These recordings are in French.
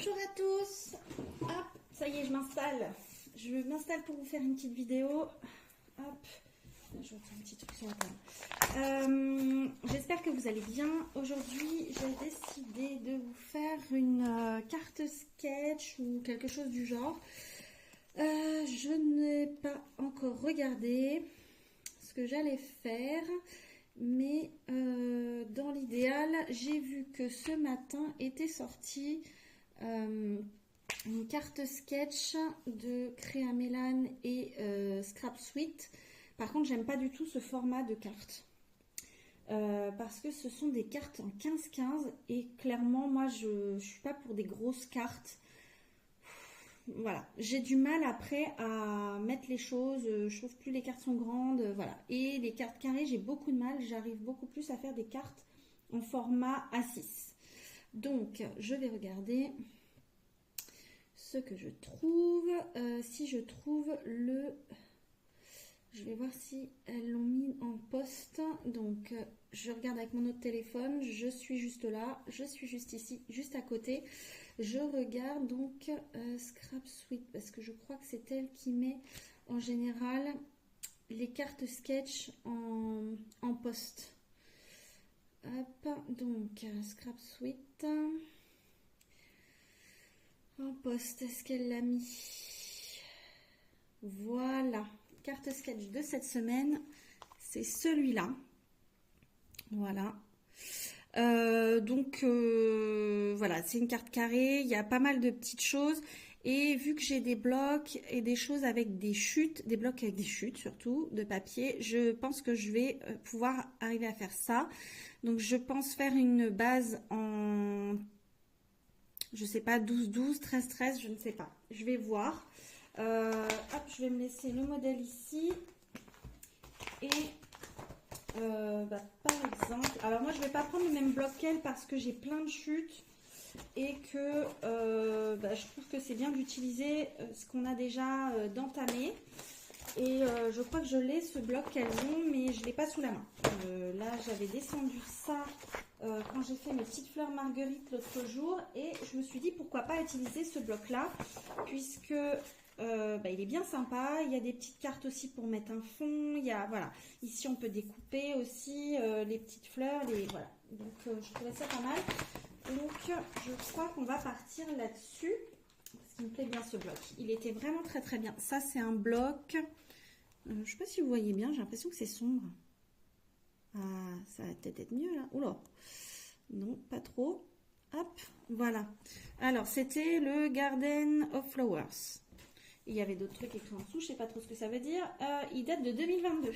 Bonjour à tous. Hop, ça y est, je m'installe. Je m'installe pour vous faire une petite vidéo. Hop, je vais faire un petit truc sur la table. J'espère que vous allez bien. Aujourd'hui, j'ai décidé de vous faire une carte sketch ou quelque chose du genre. Je n'ai pas encore regardé ce que j'allais faire. Mais dans l'idéal, j'ai vu que ce matin était sortie une carte sketch de Créa Mélan et Scrap Suite. Par contre, j'aime pas du tout ce format de carte. Parce que ce sont des cartes en 15-15 et clairement, moi, je suis pas pour des grosses cartes. Voilà, j'ai du mal après à mettre les choses, je trouve plus les cartes sont grandes, voilà. Et les cartes carrées, j'ai beaucoup de mal, j'arrive beaucoup plus à faire des cartes en format A6. Donc, je vais regarder ce que je trouve. Si je trouve le... Je vais voir si elles l'ont mis en poste. Donc, je regarde avec mon autre téléphone, je suis juste là, je suis juste ici, juste à côté. Je regarde donc Scrap Suite parce que je crois que c'est elle qui met en général les cartes sketch en poste. Hop, donc Scrap Suite en poste, est-ce qu'elle l'a mis? Voilà, carte sketch de cette semaine, c'est celui-là. Voilà. Voilà, c'est une carte carrée, il y a pas mal de petites choses et vu que j'ai des blocs et des choses avec des chutes, des blocs avec des chutes surtout de papier, je pense que je vais pouvoir arriver à faire ça. Donc je pense faire une base en, je sais pas, 12-12, 13-13, je ne sais pas, je vais voir. Hop, je vais me laisser le modèle ici et par exemple, alors moi je vais pas prendre le même bloc qu'elle parce que j'ai plein de chutes et que je trouve que c'est bien d'utiliser ce qu'on a déjà d'entamé et je crois que je l'ai ce bloc qu'elles ont mais je l'ai pas sous la main. Là j'avais descendu ça quand j'ai fait mes petites fleurs marguerite l'autre jour et je me suis dit pourquoi pas utiliser ce bloc là puisque il est bien sympa, il y a des petites cartes aussi pour mettre un fond, il y a, voilà, ici on peut découper aussi les petites fleurs, voilà, donc je trouvais ça pas mal, donc je crois qu'on va partir là-dessus, parce qu'il me plaît bien ce bloc, il était vraiment très très bien, ça c'est un bloc, je sais pas si vous voyez bien, j'ai l'impression que c'est sombre, ah ça va peut-être être mieux là, oula, non pas trop, hop, voilà, alors c'était le Garden of Flowers. Il y avait d'autres trucs écrits en dessous, je ne sais pas trop ce que ça veut dire. Il date de 2022.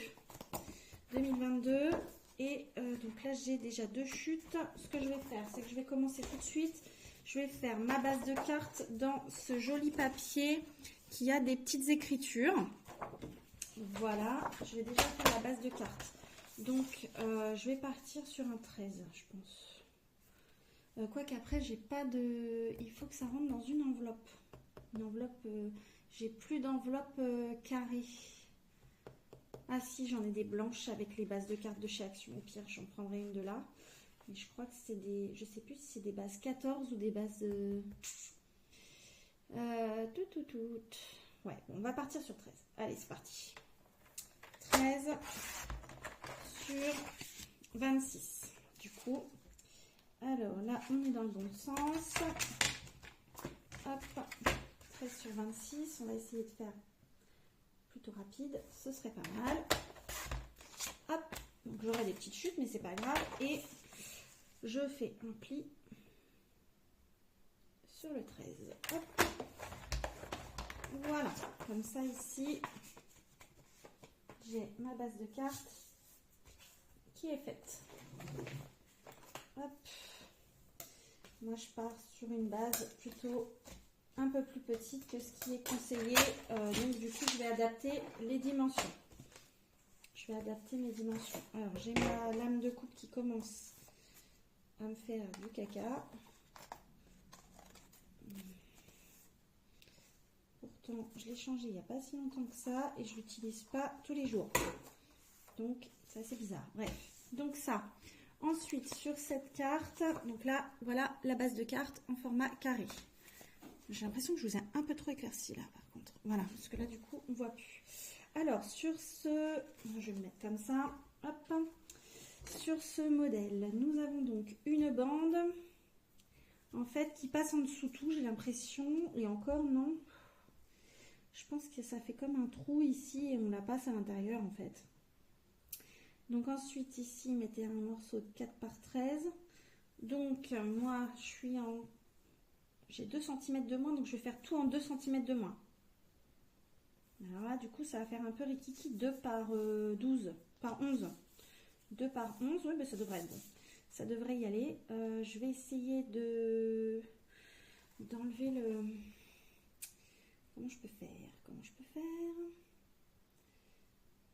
2022. Et donc là, j'ai déjà deux chutes. Ce que je vais faire, c'est que je vais commencer tout de suite. Je vais faire ma base de cartes dans ce joli papier qui a des petites écritures. Voilà, je vais déjà faire la base de cartes. Donc, je vais partir sur un 13, je pense. Quoique après, j'ai pas de... Il faut que ça rentre dans une enveloppe. Une enveloppe... J'ai plus d'enveloppe carrée. Ah si, j'en ai des blanches avec les bases de cartes de chez Action. Au pire, j'en prendrai une de là. Mais je crois que c'est des... Je sais plus si c'est des bases 14 ou des bases... Ouais, bon, on va partir sur 13. Allez, c'est parti. 13 sur 26. Du coup, alors là, on est dans le bon sens. Hop. 13 sur 26, on va essayer de faire plutôt rapide, ce serait pas mal. Hop, donc j'aurai des petites chutes, mais c'est pas grave. Et je fais un pli sur le 13. Hop. Voilà, comme ça ici, j'ai ma base de cartes qui est faite. Hop. Moi, je pars sur une base plutôt un peu plus petite que ce qui est conseillé, donc du coup je vais adapter les dimensions. Je vais adapter mes dimensions. Alors j'ai ma lame de coupe qui commence à me faire du caca. Pourtant je l'ai changé il n'y a pas si longtemps que ça et je l'utilise pas tous les jours. Donc c'est assez bizarre. Bref, donc ça. Ensuite sur cette carte, donc là voilà la base de carte en format carré. J'ai l'impression que je vous ai un peu trop éclairci là par contre. Voilà, parce que là du coup on voit plus. Alors sur ce, je vais le mettre comme ça. Hop. Sur ce modèle, nous avons donc une bande en fait qui passe en dessous tout, j'ai l'impression, et encore non. Je pense que ça fait comme un trou ici et on la passe à l'intérieur en fait. Donc ensuite ici, mettez un morceau de 4 par 13. Donc moi je suis en... J'ai 2 cm de moins, donc je vais faire tout en 2 cm de moins. Alors là du coup ça va faire un peu rikiki, 2 par 12, par 11. 2 par 11, oui, mais ça devrait être bon. Ça devrait y aller. Je vais essayer d'enlever le... Comment je peux faire? Comment je peux faire?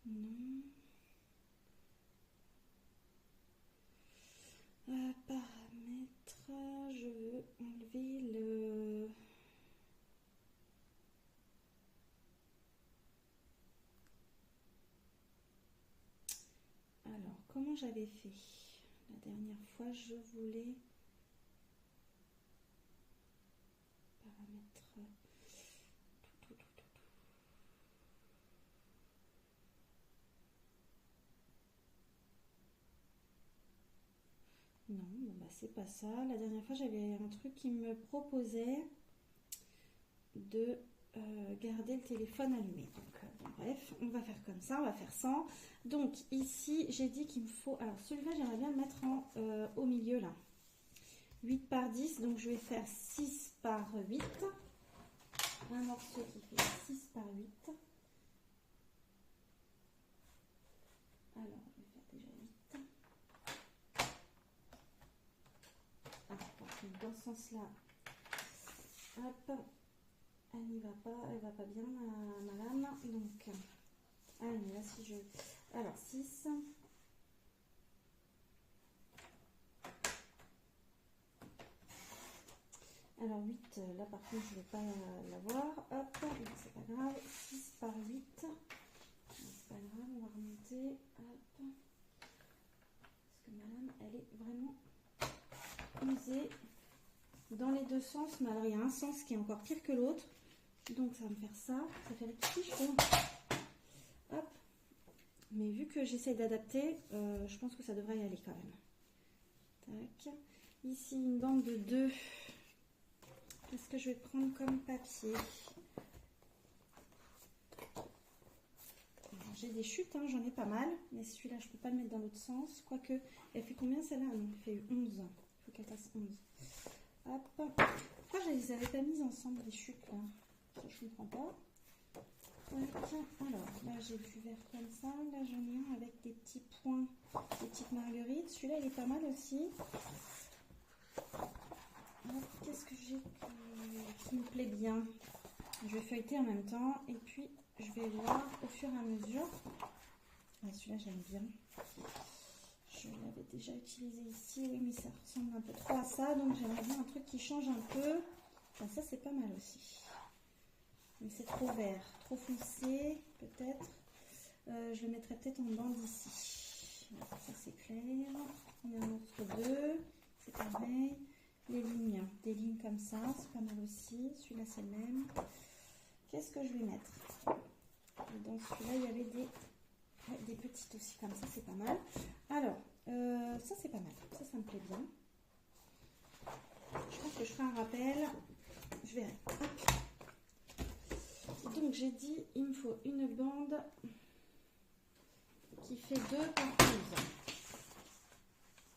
Non. Paramètres, je veux enlever le... Alors, comment j'avais fait? La dernière fois, je voulais... Paramètres... Non, bon bah c'est pas ça. La dernière fois, j'avais un truc qui me proposait de garder le téléphone allumé. Donc, bon, bref, on va faire comme ça, on va faire 100. Donc ici, j'ai dit qu'il me faut... Alors celui-là, j'aimerais bien le mettre au milieu là. 8 par 10, donc je vais faire 6 par 8. Un morceau qui fait 6 par 8. Alors, je vais faire déjà 8. Ah, dans ce sens-là, hop, elle n'y va pas, elle va pas bien, ma lame. Donc, allez, là, si je... Alors, 6. Alors 8, là par contre je ne vais pas l'avoir. Hop, c'est pas grave. 6 par 8. C'est pas grave, on va remonter. Hop. Parce que ma lame, elle est vraiment usée dans les deux sens. Mais alors il y a un sens qui est encore pire que l'autre. Donc ça va me faire ça. Ça fait les petits cheveux. Hop. Mais vu que j'essaie d'adapter, je pense que ça devrait y aller quand même. Tac. Ici une bande de 2. Qu'est-ce que je vais prendre comme papier? J'ai des chutes, hein, j'en ai pas mal, mais celui-là je peux pas le mettre dans l'autre sens. Quoique, elle fait combien celle-là? Non, elle fait 11. Il faut qu'elle fasse 11. Hop. Pourquoi je les avais pas mises ensemble les chutes là? Ça je comprends pas. Alors là j'ai du vert comme ça. Là j'en ai un avec des petits points, des petites marguerites. Celui-là il est pas mal aussi. Qu'est-ce que j'ai qui me plaît bien? Je vais feuilleter en même temps et puis je vais voir au fur et à mesure. Celui-là j'aime bien. Je l'avais déjà utilisé ici, oui, mais ça ressemble un peu trop à ça, donc j'aimerais bien un truc qui change un peu. Enfin, ça c'est pas mal aussi. Mais c'est trop vert, trop foncé peut-être. Je le mettrai peut-être en bande ici. Ça c'est clair. On est un autre 2, c'est pareil. Les lignes, des lignes comme ça, c'est pas mal aussi. Celui-là c'est le même. Qu'est-ce que je vais mettre? Dans celui-là il y avait des petites aussi comme ça, c'est pas mal. Alors, ça c'est pas mal, ça me plaît bien. Je pense que je ferai un rappel. Je verrai. Hop. Donc j'ai dit il me faut une bande qui fait 2 par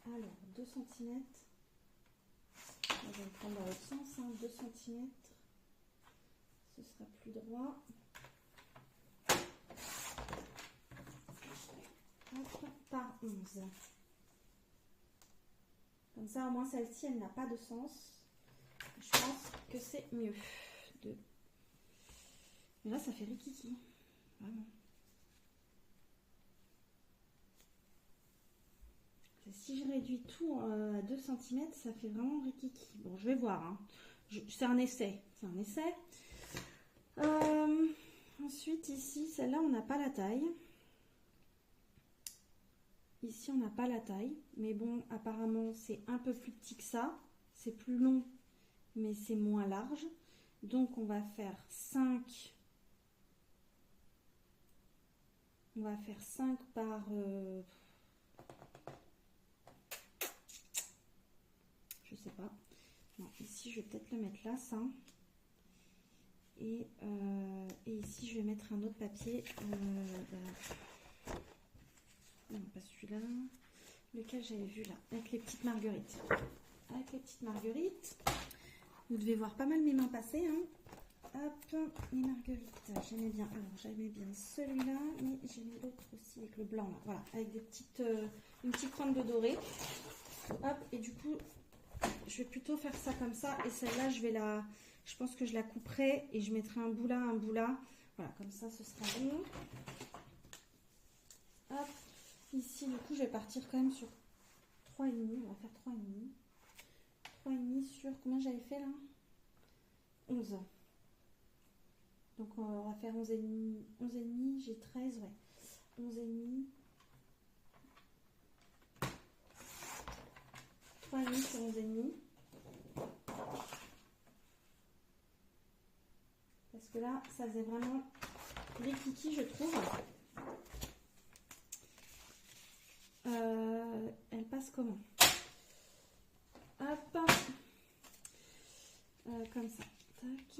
11. Alors 2 cm. Je vais le prendre dans l'autre sens, hein, 2 cm. Ce sera plus droit. Hop, par 11. Comme ça, au moins, celle-ci, elle n'a pas de sens. Je pense que c'est mieux. Mais là, ça fait rikiki. Vraiment. Si je réduis tout à 2 cm, ça fait vraiment rikiki. Bon, je vais voir. Hein. C'est un essai. C'est un essai. Ensuite, ici, celle-là, on n'a pas la taille. Ici, on n'a pas la taille. Mais bon, apparemment, c'est un peu plus petit que ça. C'est plus long, mais c'est moins large. Donc on va faire 5. On va faire 5 par... je sais pas. Non, ici, je vais peut-être le mettre là, ça. Et ici, je vais mettre un autre papier. Non, pas celui-là. Lequel j'avais vu là, avec les petites marguerites. Avec les petites marguerites. Vous devez voir pas mal mes mains passer, hein. Hop, les marguerites, j'aimais bien. Alors, j'aimais bien celui-là, mais j'aimais l'autre aussi avec le blanc, là. Voilà, avec des petites, une petite pointe de doré. Hop, et du coup, je vais plutôt faire ça comme ça. Et celle-là, je pense que je la couperai et je mettrai un bout là, un bout là. Voilà, comme ça, ce sera bon. Hop, ici, du coup, je vais partir quand même sur 3,5. On va faire 3,5. 3,5 sur combien j'avais fait là? 11. Donc on va faire 11,5. 11,5, j'ai 13, ouais. 11,5. 3,5 sur 11,5. Parce que là, ça faisait vraiment des kikis, je trouve. Elle passe comment? Hop. Comme ça. Tac.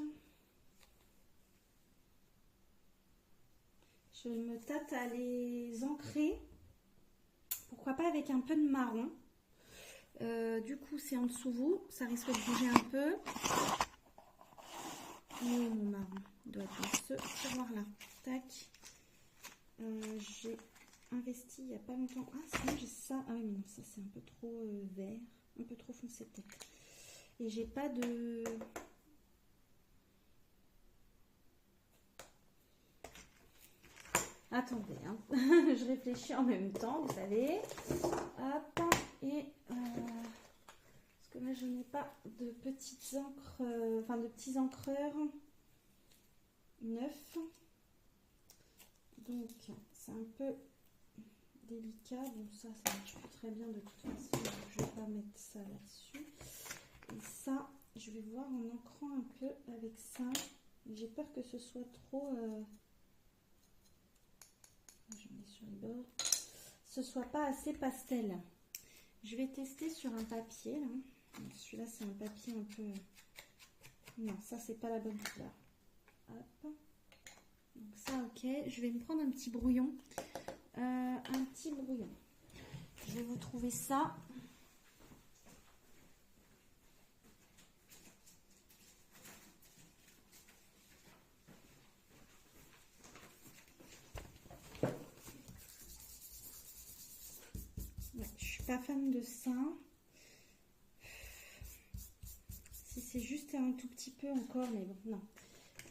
Je me tâte à les ancrer. Pourquoi pas avec un peu de marron. Du coup, c'est en dessous vous. Ça risque de bouger un peu. Et mon marron doit être dans ce tiroir-là. Tac. J'ai investi il n'y a pas longtemps. Ah, sinon j'ai ça. Ah oui, mais non, ça c'est un peu trop vert. Un peu trop foncé peut-être. Et j'ai pas de... Attendez, hein. Je réfléchis en même temps, vous savez. Hop, et parce que là je n'ai pas de petites encres, enfin de petits encreurs neufs. Donc c'est un peu délicat. Bon, ça marche pas très bien de toute façon. Donc, je vais pas mettre ça là-dessus. Et ça, je vais voir en encrant un peu avec ça. J'ai peur que ce soit trop... je mets sur les bords. Ce soit pas assez pastel. Je vais tester sur un papier là. Celui-là c'est un papier un peu... Non, ça c'est pas la bonne couleur. Hop. Donc ça ok. Je vais me prendre un petit brouillon. Un petit brouillon. Je vais vous trouver ça. Ouais, je suis pas fan de ça. Si c'est juste un tout petit peu encore, mais bon, non.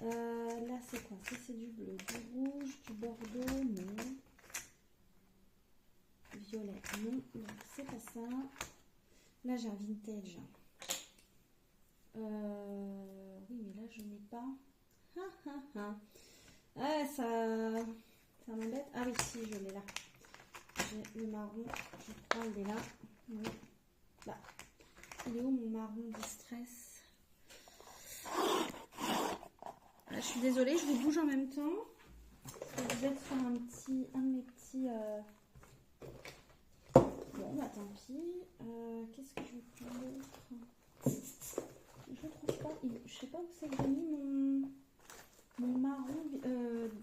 Là, c'est quoi? Ça, c'est du bleu, du rouge, du bordeaux, non. Violet, non. Donc, c'est pas ça. Là, j'ai un vintage. Oui, mais là, je n'ai pas. Ah, ça m'embête. Ah oui, si, je l'ai là. J'ai le marron, je crois, il est là. Oui. Là. Il est où mon marron distress? Je suis désolée, je vous bouge en même temps. Vous êtes sur un de mes petits... Bon, bah tant pis. Qu'est-ce que je vais prendre d'autre? Je trouve pas... Je sais pas où c'est que j'ai mis mon marron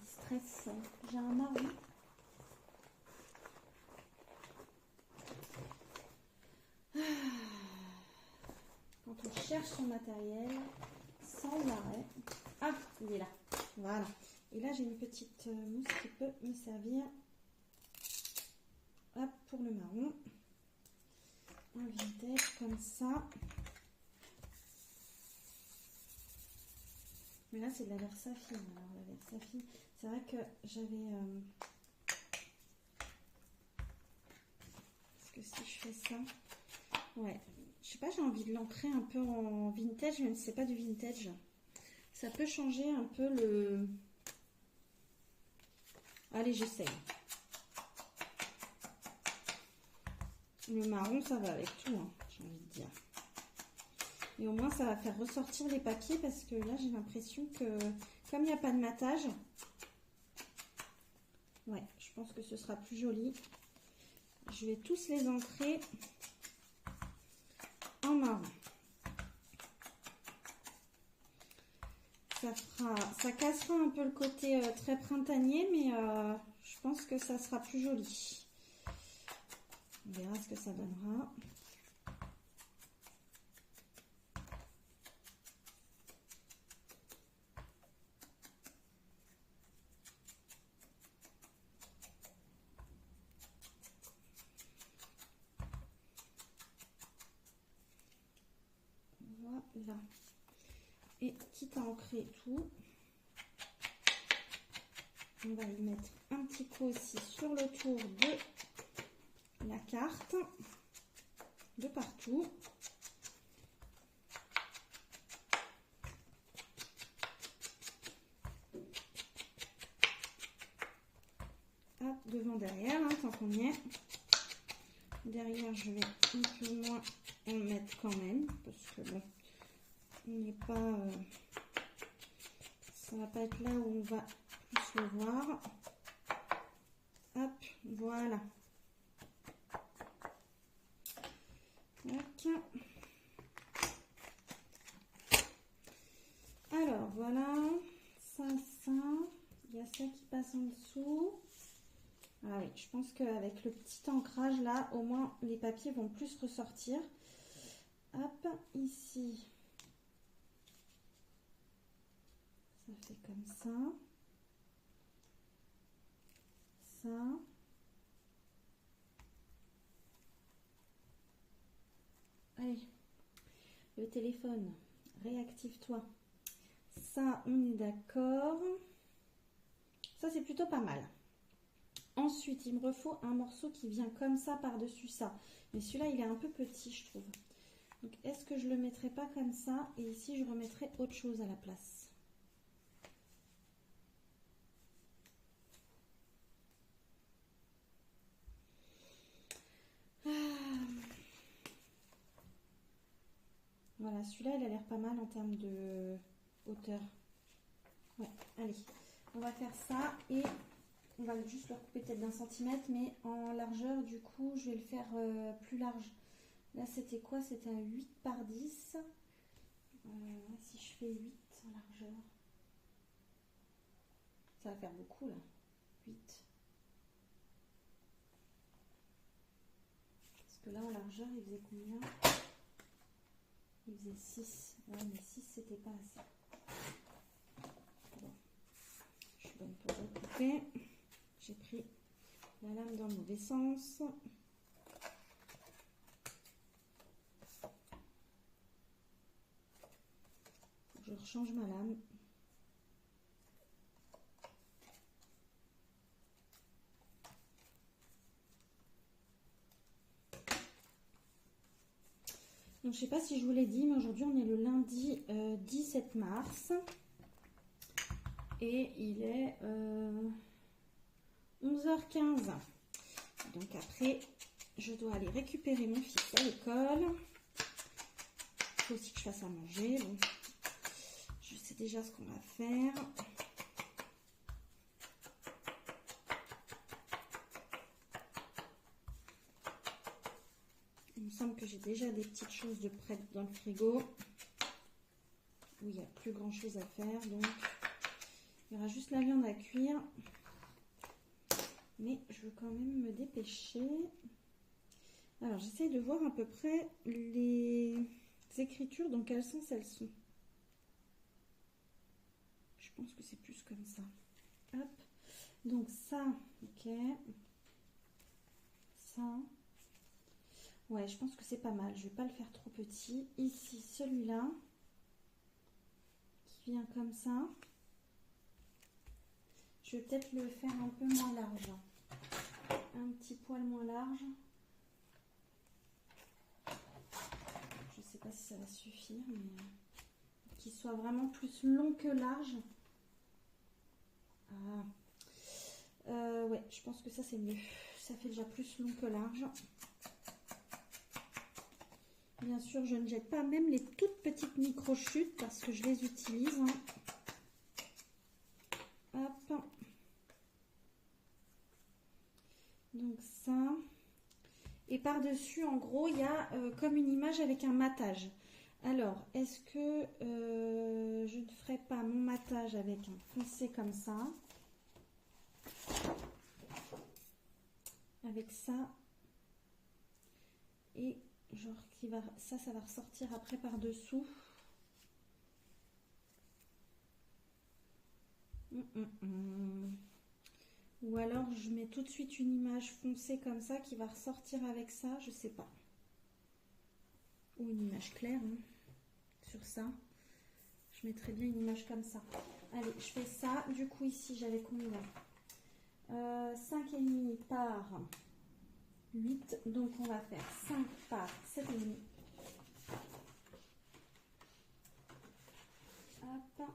distress. J'ai un marron. Quand on cherche son matériel, sans arrêt. Ah, il est là. Voilà. Et là, j'ai une petite mousse qui peut me servir. Hop, pour le marron. Un vintage comme ça. Mais là, c'est de la Versafine. Alors, la Versafine, c'est vrai que j'avais... Parce que si je fais ça... Ouais, je sais pas, j'ai envie de l'ancrer un peu en vintage, même si c'est pas du vintage. Ça peut changer un peu le... Allez, j'essaye. Le marron, ça va avec tout, hein, j'ai envie de dire. Et au moins, ça va faire ressortir les papiers parce que là, j'ai l'impression que comme il n'y a pas de matage, ouais, je pense que ce sera plus joli. Je vais tous les ancrer en marron. Ça cassera un peu le côté très printanier, mais je pense que ça sera plus joli. On verra ce que ça donnera. Voilà. Et quitte à ancrer tout, on va y mettre un petit coup aussi sur le tour de la carte, de partout. Hop, devant, derrière, hein, tant qu'on y est. Derrière, je vais un peu moins en mettre quand même, parce que bon, on n'est pas... ça va pas être là où on va plus le voir. Hop, voilà. Tac. Alors, voilà. Ça. Il y a ça qui passe en dessous. Ah oui, je pense qu'avec le petit ancrage là, au moins les papiers vont plus ressortir. Hop, ici. Ça fait comme ça. Ça. Allez, le téléphone, réactive-toi. Ça, on est d'accord. Ça, c'est plutôt pas mal. Ensuite, il me refaut un morceau qui vient comme ça par-dessus ça. Mais celui-là, il est un peu petit, je trouve. Donc, est-ce que je le mettrai pas comme ça? Et ici, je remettrai autre chose à la place. Voilà, celui-là, il a l'air pas mal en termes de hauteur. Ouais, allez, on va faire ça et on va juste le couper peut-être d'1 centimètre, mais en largeur, du coup, je vais le faire plus large. Là, c'était quoi? C'était un 8 par 10. Si je fais 8 en largeur, ça va faire beaucoup là. 8. Parce que là, en largeur, il faisait combien? Il faisait 6. Ouais, mais 6, c'était pas assez. Bon. Je suis bonne pour recouper. J'ai pris la lame dans le mauvais sens. Je rechange ma lame. Donc, je ne sais pas si je vous l'ai dit, mais aujourd'hui, on est le lundi 17 mars. Et il est 11h15. Donc après, je dois aller récupérer mon fils à l'école. Il faut aussi que je fasse à manger. Bon, je sais déjà ce qu'on va faire. Il me semble que j'ai déjà des petites choses de prêtes dans le frigo. Où il n'y a plus grand chose à faire. Donc, il y aura juste la viande à cuire. Mais je veux quand même me dépêcher. Alors, j'essaie de voir à peu près les écritures, dans quel sens elles sont. Je pense que c'est plus comme ça. Hop. Donc ça, ok. Ça. Ouais, je pense que c'est pas mal. Je vais pas le faire trop petit. Ici, celui-là, qui vient comme ça. Je vais peut-être le faire un peu moins large. Un petit poil moins large. Je sais pas si ça va suffire, mais qu'il soit vraiment plus long que large. Ah. Ouais, je pense que ça c'est mieux. Ça fait déjà plus long que large. Bien sûr, je ne jette pas même les toutes petites micro-chutes parce que je les utilise. Hop. Donc ça. Et par-dessus, en gros, il y a comme une image avec un matage. Alors, est-ce que je ne ferai pas mon matage avec un foncé comme ça? Avec ça. Et genre, ça va ressortir après par-dessous. Ou alors, je mets tout de suite une image foncée comme ça qui va ressortir avec ça, je sais pas. Ou une image claire, hein, sur ça. Je mettrais bien une image comme ça. Allez, je fais ça. Du coup, ici, j'avais combien 5,5 par 8. Donc, on va faire 5 par 7,5. Hop.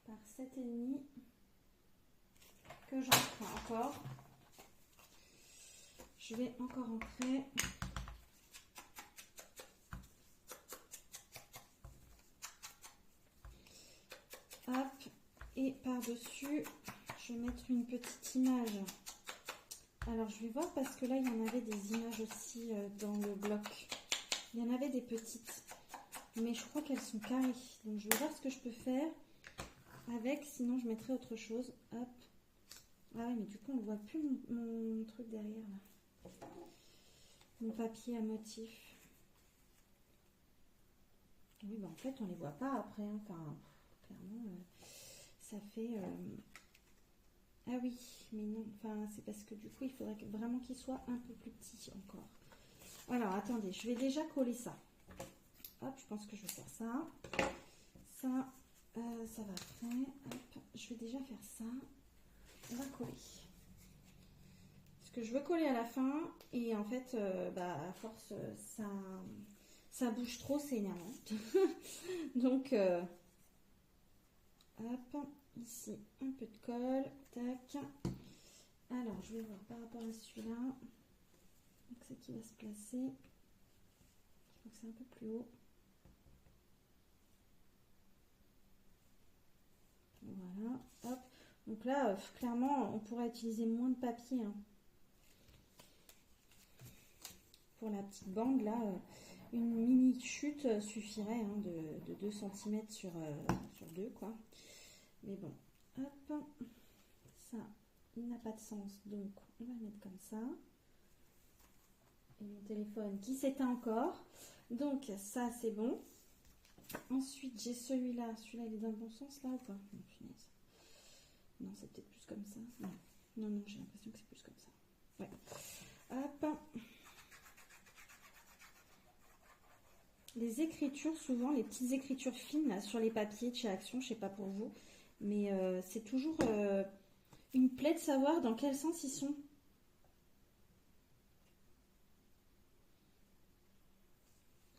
Par 7,5 que j'en prends encore. Je vais encore entrer. Hop. Et par-dessus, je vais mettre une petite image. Alors, je vais voir parce que là, il y en avait des images aussi dans le bloc. Il y en avait des petites. Mais je crois qu'elles sont carrées. Donc, je vais voir ce que je peux faire avec. Sinon, je mettrai autre chose. Hop. Ah oui, mais du coup, on ne voit plus mon truc derrière, là. Mon papier à motif. Oui, bah en fait, on ne les voit pas après. Hein. Enfin, clairement, ça fait... Ah oui, mais non. Enfin, c'est parce que du coup, il faudrait vraiment qu'il soit un peu plus petit encore. Alors, attendez, je vais déjà coller ça. Hop, je pense que je vais faire ça. Ça, ça va après. Hop, je vais déjà faire ça. On va coller. Parce que je veux coller à la fin. Et en fait, à force, ça bouge trop, c'est énervant. Donc, hop, ici, un peu de colle. Tac. Alors, je vais voir par rapport à celui-là. Donc, c'est qui va se placer. Je crois que c'est un peu plus haut. Voilà, hop. Donc là, clairement, on pourrait utiliser moins de papier. Hein. Pour la petite bande, là, une mini chute suffirait hein, de 2 cm sur 2, quoi. Mais bon, hop, ça n'a pas de sens, donc on va le mettre comme ça. Et mon téléphone qui s'éteint encore. Donc ça, c'est bon. Ensuite, j'ai celui-là. Celui-là, il est dans le bon sens, là, ou pas? Non, punaise. Non, c'est peut-être plus comme ça. Non, non, non, j'ai l'impression que c'est plus comme ça. Ouais. Hop. Les écritures, souvent, les petites écritures fines là, sur les papiers de chez Action, je sais pas pour vous, mais c'est toujours une plaie de savoir dans quel sens ils sont.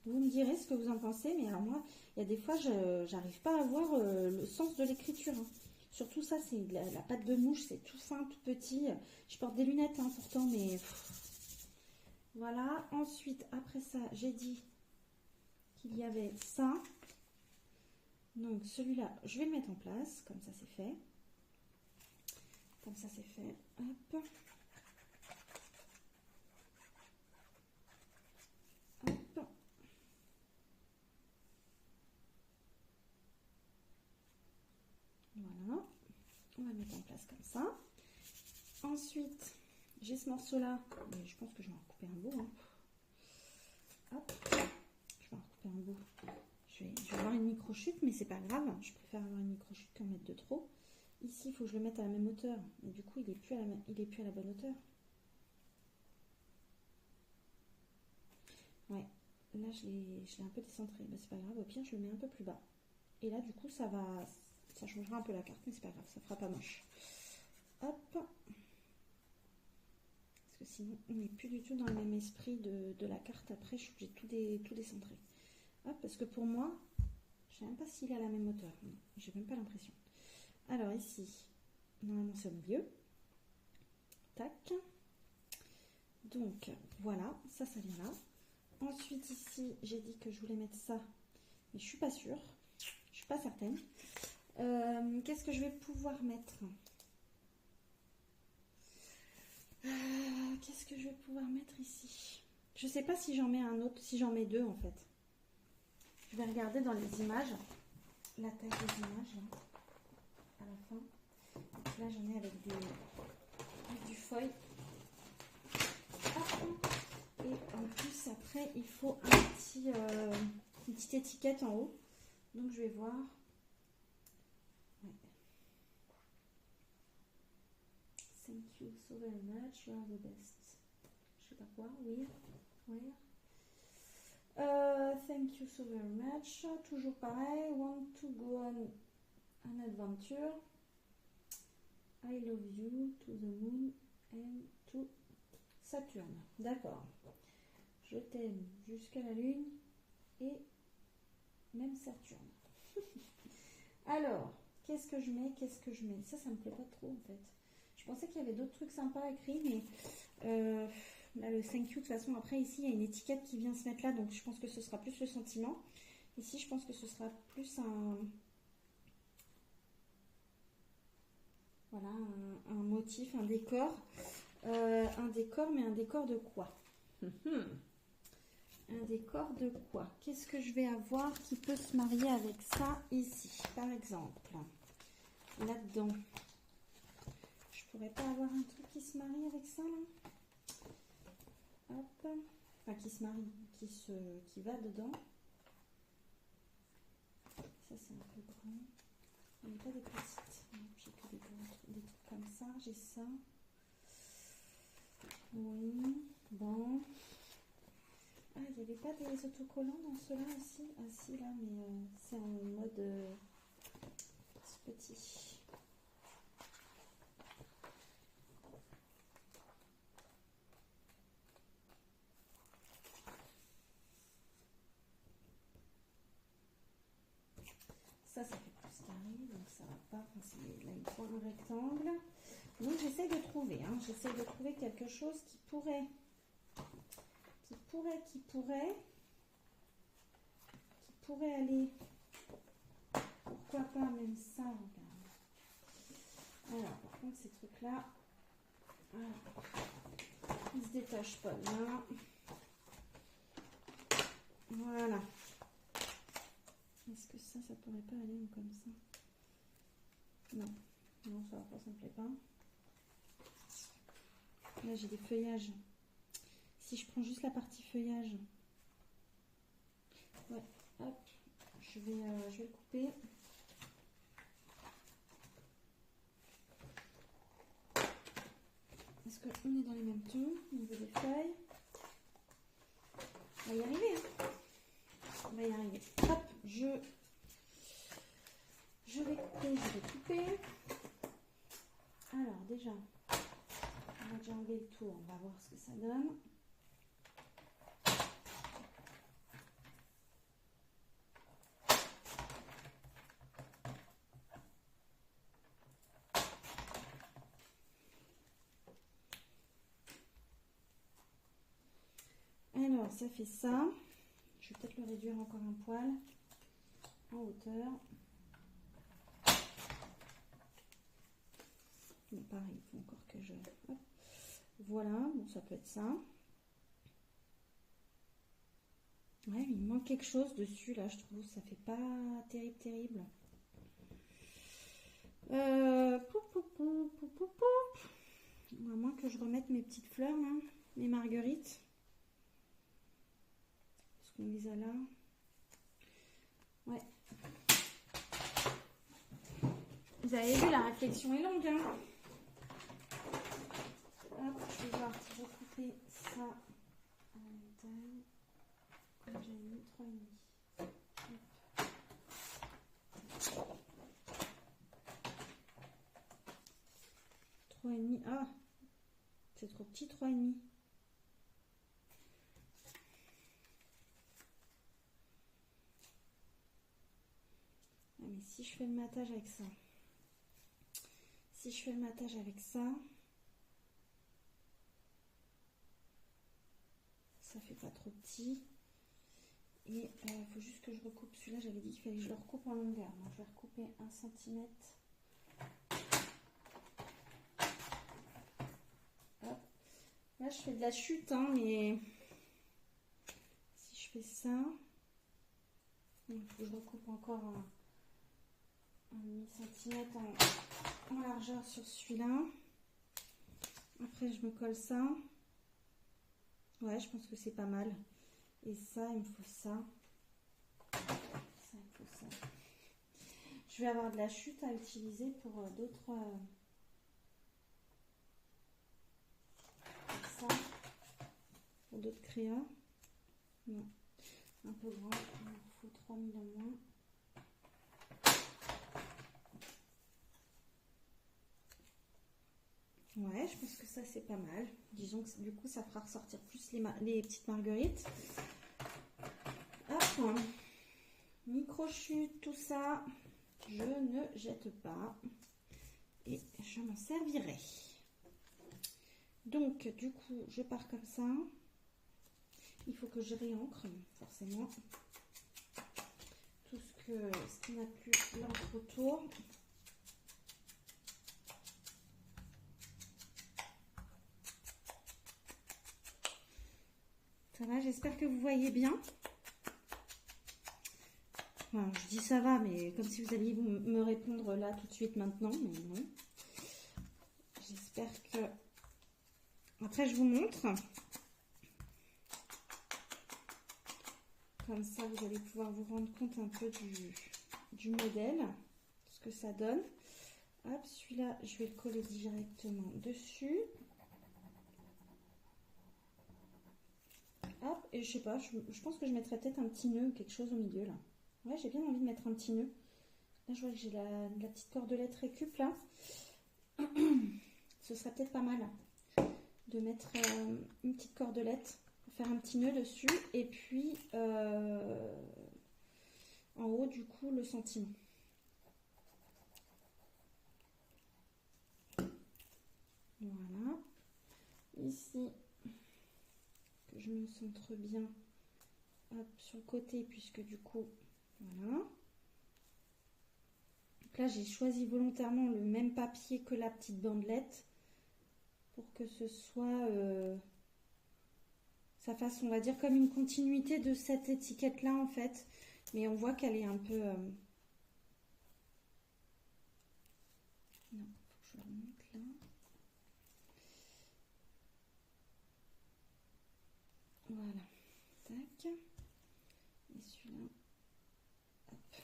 Vous me direz ce que vous en pensez, mais alors moi, il y a des fois, je n'arrive pas à voir le sens de l'écriture. Hein. Surtout ça, c'est la patte de mouche, c'est tout fin, tout petit. Je porte des lunettes hein, pourtant, mais voilà. Ensuite, après ça, j'ai dit qu'il y avait ça. Donc celui-là, je vais le mettre en place, comme ça c'est fait. Comme ça c'est fait. Hop. Hop. Voilà. On va le mettre en place comme ça. Ensuite, j'ai ce morceau-là. Je pense que je vais en couper un bout. Hein. Hop. Je vais en couper un bout. Je vais avoir une micro-chute, mais c'est pas grave. Je préfère avoir une micro-chute qu'en mettre de trop. Ici, il faut que je le mette à la même hauteur. Et du coup, il est plus à la bonne hauteur. Ouais. Là, je l'ai un peu décentré. Bah, c'est pas grave. Au pire, je le mets un peu plus bas. Et là, du coup, ça changera un peu la carte, mais c'est pas grave. Ça fera pas moche. Hop. Parce que sinon, on n'est plus du tout dans le même esprit de la carte. Après, je suis obligée de tout décentrer. Hop, parce que pour moi, sais même pas s'il est à la même hauteur. J'ai même pas l'impression. Alors ici, normalement c'est au milieu. Tac. Donc voilà, ça vient là. Ensuite ici, j'ai dit que je voulais mettre ça, mais je suis pas sûre. Je suis pas certaine. Qu'est-ce que je vais pouvoir mettre? Qu'est-ce que je vais pouvoir mettre ici? Je sais pas si j'en mets un autre, si j'en mets deux en fait. Je vais regarder dans les images, la taille des images là, à la fin. Donc là j'en ai avec du foil. Et en plus après il faut une petite étiquette en haut. Donc je vais voir. Ouais. Thank you so very much, you are the best. Je sais pas quoi, oui. Ouais. Thank you so very much. Toujours pareil. Want to go on an adventure. I love you to the moon and to Saturne. D'accord. Je t'aime jusqu'à la lune et même Saturne. Alors, qu'est-ce que je mets? Qu'est-ce que je mets? Ça me plaît pas trop en fait. Je pensais qu'il y avait d'autres trucs sympas écrits, mais là, le thank you, de toute façon, après ici, il y a une étiquette qui vient se mettre là, donc je pense que ce sera plus le sentiment. Ici, je pense que ce sera plus voilà, un motif, un décor. Un décor, mais un décor de quoi? Un décor de quoi? Qu'est-ce que je vais avoir qui peut se marier avec ça ici, par exemple? Là-dedans. Je pourrais pas avoir un truc qui se marie avec ça, là? Hop. Enfin, qui se marie, qui va dedans. Ça, c'est un peu grand. Il n'y a pas des petites. J'ai que des trucs comme ça. J'ai ça. Oui. Bon. Ah, il n'y avait pas des autocollants dans ceux-là aussi? Ah si, là, mais c'est en mode petit. Ça fait plus carré, donc ça va pas. Enfin, là, il faut un rectangle. Donc j'essaie de trouver, hein, quelque chose qui pourrait aller. Pourquoi pas même ça, regarde. Alors, par contre, ces trucs-là, ils se détachent pas bien. Voilà. Est-ce que ça pourrait pas aller comme ça? Non, non, ça va pas, ça me plaît pas. Là, j'ai des feuillages. Si je prends juste la partie feuillage, ouais, hop, je vais le couper. Est-ce qu'on est dans les mêmes tons au niveau des feuilles? On va y arriver, hein. On va y arriver. Hop, je vais couper. Alors déjà, on va déjà enlever le tour, on va voir ce que ça donne. Alors, ça fait ça. Je vais peut-être le réduire encore un poil en hauteur. Bon, pareil, il faut encore que je... Hop. Voilà, bon, ça peut être ça. Ouais, il manque quelque chose dessus, là, je trouve. Ça fait pas terrible. À moins que je remette mes petites fleurs, là, mes marguerites. Est-ce qu'on les a là? Ouais. Vous avez vu, la réflexion est longue, hein. Hop, je vais voir si je vais couper ça à la même taille. Comme j'ai mis 3,5. 3,5. Ah, c'est trop petit, 3,5. Et si je fais le matage avec ça, si je fais le matage avec ça, ça fait pas trop petit. Et il faut juste que je recoupe. Celui-là, j'avais dit qu'il fallait que je le recoupe en longueur. Donc, je vais recouper 1 cm. Hop. Là, je fais de la chute, hein, mais si je fais ça, il faut que je recoupe encore un demi-centimètre en largeur sur celui-là. Après, je me colle ça. Ouais, je pense que c'est pas mal. Et ça, il me faut ça. Ça, il me faut ça. Je vais avoir de la chute à utiliser pour d'autres... ça. Pour d'autres créas. Non. Un peu grand. Il me faut 3000 en moins. Ouais, je pense que ça c'est pas mal. Disons que du coup ça fera ressortir plus les petites marguerites. Hop, micro chute, tout ça, je ne jette pas et je m'en servirai. Donc du coup je pars comme ça. Il faut que je réancre forcément tout ce qui n'a plus l'encre autour. Ça va, j'espère que vous voyez bien. Enfin, je dis ça va, mais comme si vous alliez me répondre là tout de suite maintenant, mais non. J'espère que... Après, je vous montre. Comme ça, vous allez pouvoir vous rendre compte un peu du modèle, ce que ça donne. Hop, celui-là, je vais le coller directement dessus. Hop, et je sais pas, je pense que je mettrais peut-être un petit nœud ou quelque chose au milieu là. Ouais, j'ai bien envie de mettre un petit nœud. Là, je vois que j'ai la petite cordelette récup là. Ce serait peut-être pas mal de mettre une petite cordelette pour faire un petit nœud dessus. Et puis, en haut, du coup, le sentiment. Voilà. Ici, que je me centre bien. Hop, sur le côté, puisque du coup, voilà. Donc là, j'ai choisi volontairement le même papier que la petite bandelette pour que ce soit, ça fasse, on va dire, comme une continuité de cette étiquette-là, en fait. Mais on voit qu'elle est un peu... Non, faut que je la remonte là. Voilà. Tac. Et celui-là. Hop.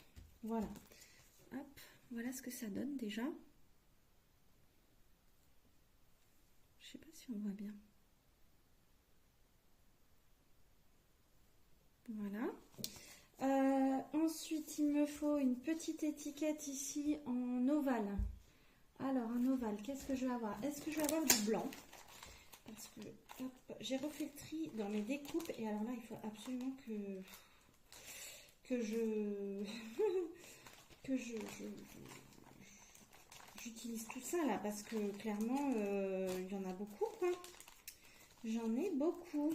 Voilà. Hop. Voilà ce que ça donne déjà. Je sais pas si on voit bien. Voilà. Ensuite, il me faut une petite étiquette ici en ovale. Alors, un ovale, qu'est-ce que je vais avoir? Est-ce que je vais avoir du blanc? Parce que j'ai refait le tri dans mes découpes. Et alors là, il faut absolument que j'utilise tout ça là. Parce que clairement, il y en a beaucoup, quoi. J'en ai beaucoup.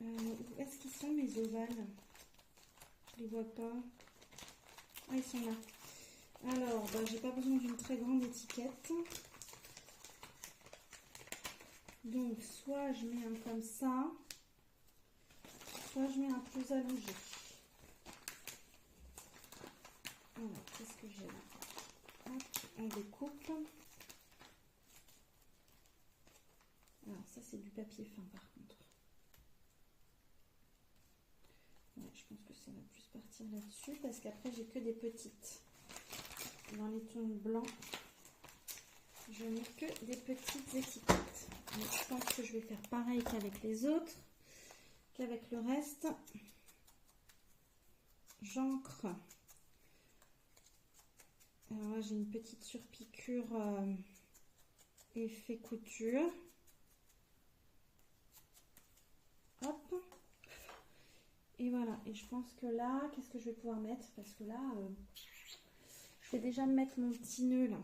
Où est-ce qu'ils sont mes ovales? Je les vois pas. Ah, ils sont là. Alors, bah, j'ai pas besoin d'une très grande étiquette. Donc, soit je mets un comme ça, soit je mets un plus allongé. Alors, qu'est-ce que j'ai là? Hop, on découpe. Alors, ça, c'est du papier fin, par contre. Ouais, je pense que ça va plus partir là-dessus, parce qu'après, j'ai que des petites. Dans les tons blancs, je n'ai que des petites étiquettes. Donc, je pense que je vais faire pareil qu'avec les autres, qu'avec le reste. J'ancre. Alors là, j'ai une petite surpiqûre effet couture. Hop. Et voilà, et je pense que là, qu'est-ce que je vais pouvoir mettre? Parce que là, je vais déjà mettre mon petit nœud là.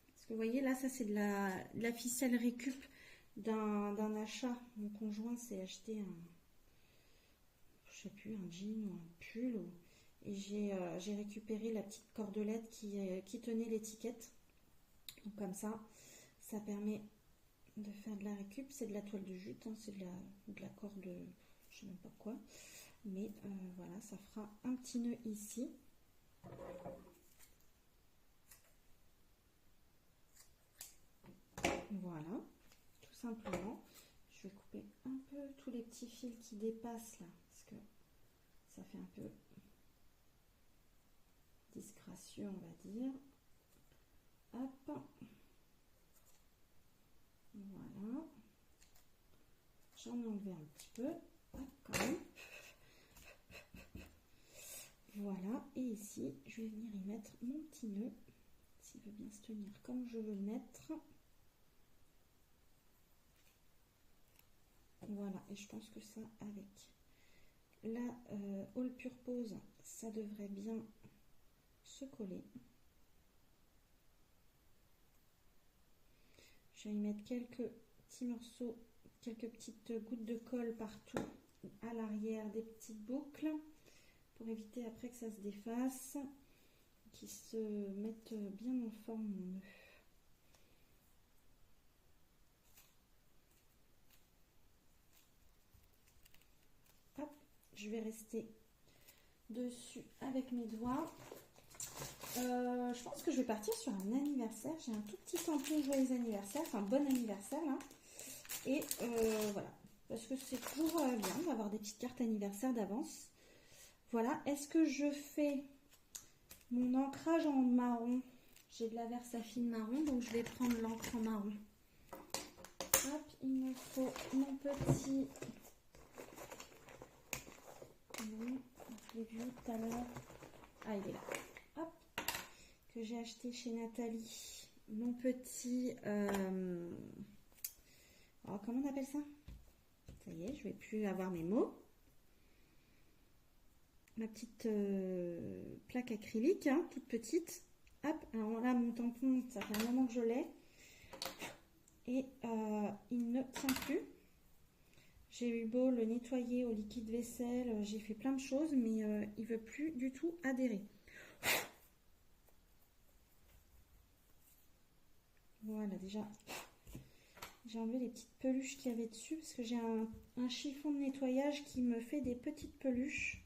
Parce que vous voyez, là, ça c'est de la ficelle récup d'un achat. Mon conjoint s'est acheté un, je sais plus, un jean ou un pull. Et j'ai récupéré la petite cordelette qui tenait l'étiquette. Donc comme ça permet de faire de la récup. C'est de la toile de jute, hein, c'est de la corde, je sais même pas quoi. Mais voilà, ça fera un petit nœud ici. Voilà, tout simplement. Je vais couper un peu tous les petits fils qui dépassent là, parce que ça fait un peu discrétion, on va dire. Hop. Voilà. J'en ai enlevé un petit peu. Hop, quand même. Voilà, et ici, je vais venir y mettre mon petit nœud, s'il veut bien se tenir comme je veux le mettre. Voilà, et je pense que ça, avec la All Purpose, ça devrait bien se coller. Je vais y mettre quelques petits morceaux, quelques petites gouttes de colle partout à l'arrière des petites boucles, pour éviter après que ça se défasse, qu'ils se mettent bien en forme mon nœud. Hop, je vais rester dessus avec mes doigts. Je pense que je vais partir sur un anniversaire. J'ai un tout petit tampon joyeux anniversaire, enfin bon anniversaire là. Et voilà, parce que c'est toujours bien d'avoir des petites cartes anniversaire d'avance. Voilà, est-ce que je fais mon ancrage en marron? J'ai de la Versafine marron, donc je vais prendre l'encre en marron. Hop, il me faut mon petit... Non, je l'ai vu tout à l'heure. Ah, il est là. Hop, que j'ai acheté chez Nathalie. Mon petit... Oh, comment on appelle ça? Ça y est, je vais plus avoir mes mots. Ma petite plaque acrylique, hein, toute petite. Hop, alors là, mon tampon, ça fait un moment que je l'ai. Et il ne tient plus. J'ai eu beau le nettoyer au liquide vaisselle, j'ai fait plein de choses, mais il ne veut plus du tout adhérer. Voilà, déjà, j'ai enlevé les petites peluches qu'il y avait dessus, parce que j'ai un chiffon de nettoyage qui me fait des petites peluches.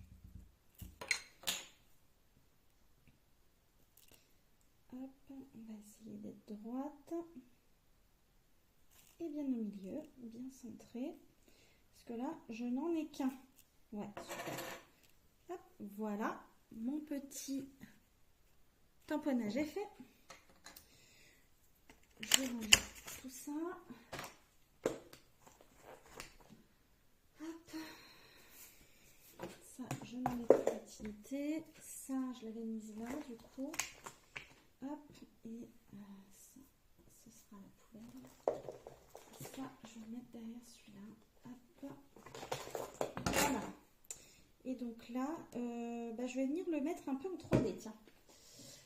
Hop, on va essayer d'être droite. Et bien au milieu, bien centré. Parce que là, je n'en ai qu'un. Ouais, super. Hop, voilà, mon petit tamponnage est fait. Je vais ranger tout ça. Hop. Ça, je n'en ai pas d'utilité. Ça, je l'avais mise là, du coup. Hop, et ça, ce sera la poubelle. Et ça, je vais le mettre derrière celui-là. Hop. Voilà. Et donc là, je vais venir le mettre un peu en 3D, tiens.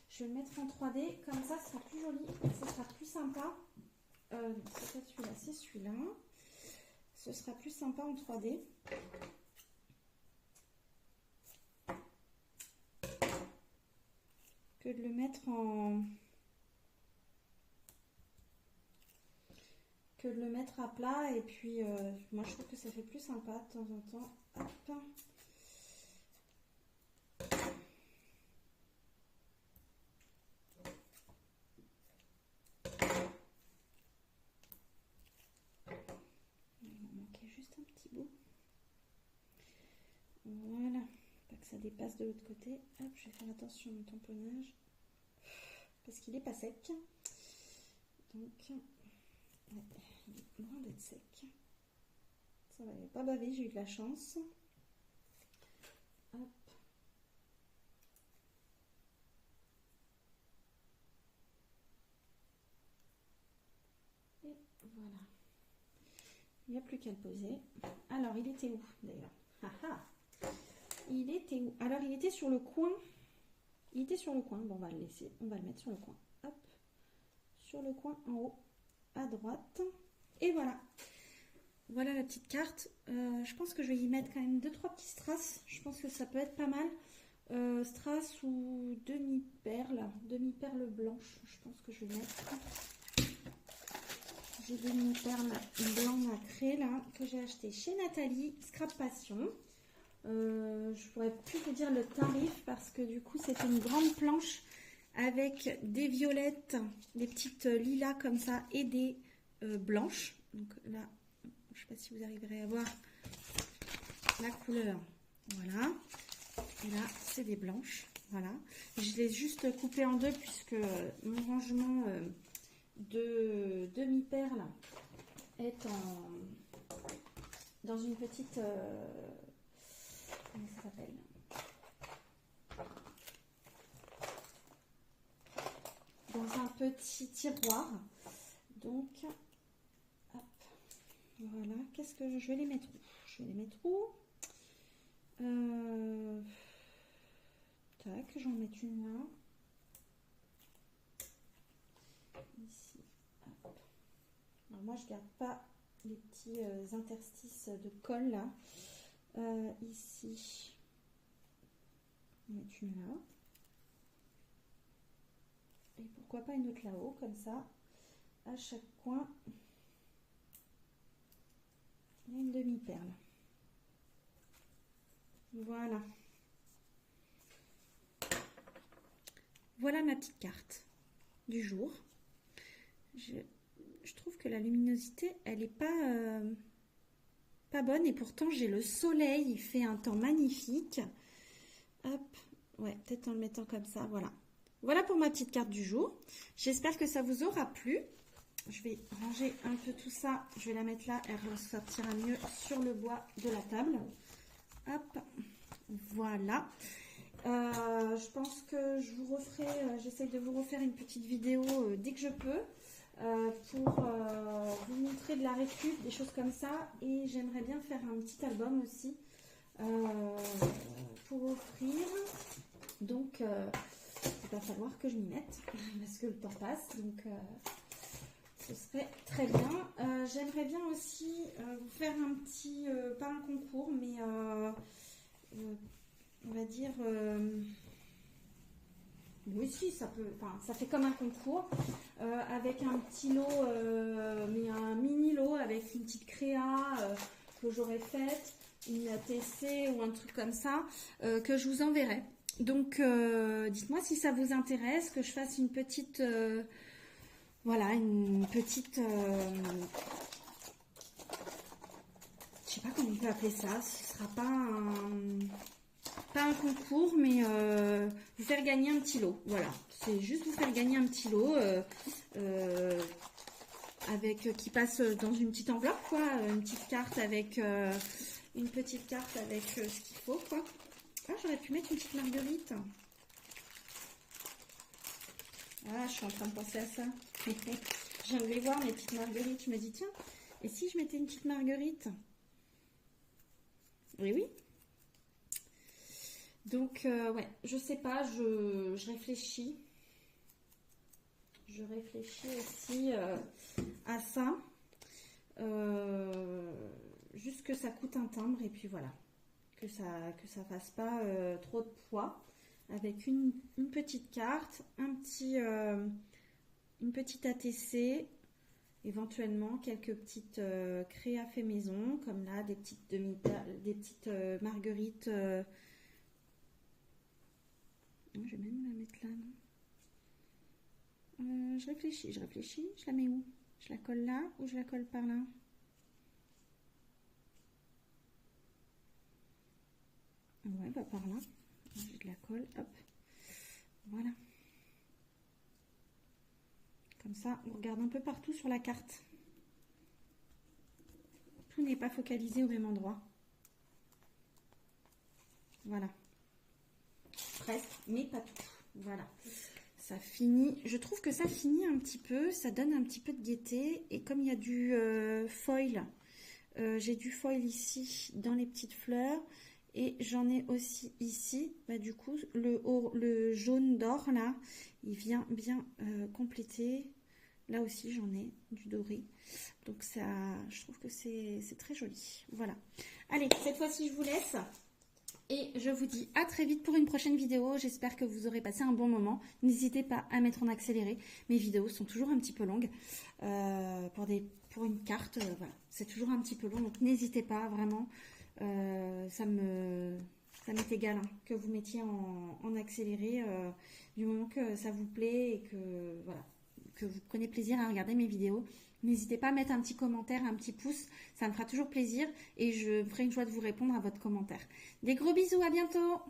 Je vais le mettre en 3D, comme ça, ce sera plus joli, ce sera plus sympa. C'est pas celui-là, c'est celui-là. Ce sera plus sympa en 3D. Que de le mettre à plat. Et puis, moi, je trouve que ça fait plus sympa de temps en temps. Hop. Juste un petit bout. Voilà, pas que ça dépasse de l'autre côté. Hop, je vais faire attention à mon tamponnage parce qu'il est pas sec. Donc, ouais, il est loin d'être sec. Ça va, il n'est pas bavé, j'ai eu de la chance. Hop. Et voilà. Il n'y a plus qu'à le poser. Alors, il était où d'ailleurs? Ah ah. il était où? Alors, il était sur le coin. Il était sur le coin. Bon, on va le laisser. On va le mettre sur le coin. Hop. Sur le coin en haut à droite. Et voilà. Voilà la petite carte. Je pense que je vais y mettre quand même 2-3 petits strass. Je pense que ça peut être pas mal. Strass ou demi-perle blanche. Je pense que je vais mettre. J'ai des demi-perles blanc nacré là que j'ai acheté chez Nathalie Scrap Passion. Je pourrais plus vous dire le tarif parce que du coup c'est une grande planche avec des violettes, des petites lilas comme ça et des blanches. Donc là, je sais pas si vous arriverez à voir la couleur. Voilà. Et là, c'est des blanches. Voilà. Je l'ai juste coupé en deux puisque mon rangement de demi-perles est dans une petite... comment ça s'appelle? Dans un petit tiroir. Donc, hop. Voilà. Qu'est-ce que je vais les mettre où? Je vais les mettre où? Tac, j'en mets une là. Ici. Hop. Alors moi, je garde pas les petits interstices de colle là. Ici. On va mettre une là. Et pourquoi pas une autre là-haut, comme ça. À chaque coin, il y a une demi-perle. Voilà. Voilà ma petite carte du jour. Je trouve que la luminosité, elle n'est pas bonne. Et pourtant, j'ai le soleil. Il fait un temps magnifique. Hop. Ouais, peut-être en le mettant comme ça. Voilà. Voilà pour ma petite carte du jour. J'espère que ça vous aura plu. Je vais ranger un peu tout ça. Je vais la mettre là. Elle ressortira mieux sur le bois de la table. Hop. Voilà. Je pense que je vous referai, j'essaye de vous refaire une petite vidéo dès que je peux pour vous montrer de la récup, des choses comme ça. Et j'aimerais bien faire un petit album aussi pour offrir. Donc, il va falloir que je m'y mette parce que le temps passe. Donc, ce serait très bien. J'aimerais bien aussi vous faire un petit, pas un concours, mais on va dire, oui, si, ça peut, enfin, ça fait comme un concours avec un petit lot, mais un mini lot avec une petite créa que j'aurais faite, une ATC ou un truc comme ça que je vous enverrai. Donc, dites-moi si ça vous intéresse que je fasse une petite, voilà, une petite, je sais pas comment on peut appeler ça. Ce sera pas un concours, mais vous faire gagner un petit lot. Voilà, c'est juste vous faire gagner un petit lot avec qui passe dans une petite enveloppe, quoi, une petite carte avec ce qu'il faut, quoi. Ah, j'aurais pu mettre une petite marguerite. Ah, je suis en train de penser à ça. Je viens de les voir, mes petites marguerites. Je me dis, tiens, et si je mettais une petite marguerite? Oui, oui. Donc, ouais, je sais pas, je réfléchis. Je réfléchis aussi à ça. Juste que ça coûte un timbre et puis voilà. Que ça fasse pas trop de poids. Avec une petite carte, une petite ATC, éventuellement quelques petites créas fait maison, comme là, des petites marguerites. Je vais même la mettre là, non? Je réfléchis. Je la mets où? Je la colle là ou je la colle par là? Ouais, bah par là. Je la colle, hop. Voilà. Comme ça, on regarde un peu partout sur la carte. Tout n'est pas focalisé au même endroit. Voilà. Presque, mais pas tout. Voilà. Ça finit. Je trouve que ça finit un petit peu. Ça donne un petit peu de gaieté. Et comme il y a du foil, j'ai du foil ici dans les petites fleurs. Et j'en ai aussi ici, bah, du coup, le jaune d'or, là, il vient bien compléter. Là aussi, j'en ai du doré. Donc, ça, je trouve que c'est très joli. Voilà. Allez, cette fois-ci, je vous laisse. Et je vous dis à très vite pour une prochaine vidéo. J'espère que vous aurez passé un bon moment. N'hésitez pas à mettre en accéléré. Mes vidéos sont toujours un petit peu longues. Pour une carte, voilà. C'est toujours un petit peu long. Donc, n'hésitez pas, vraiment. Ça m'est égal hein, que vous mettiez en accéléré du moment que ça vous plaît et que voilà, que vous prenez plaisir à regarder mes vidéos. N'hésitez pas à mettre un petit commentaire, un petit pouce, ça me fera toujours plaisir et je me ferai une joie de vous répondre à votre commentaire. Des gros bisous, à bientôt!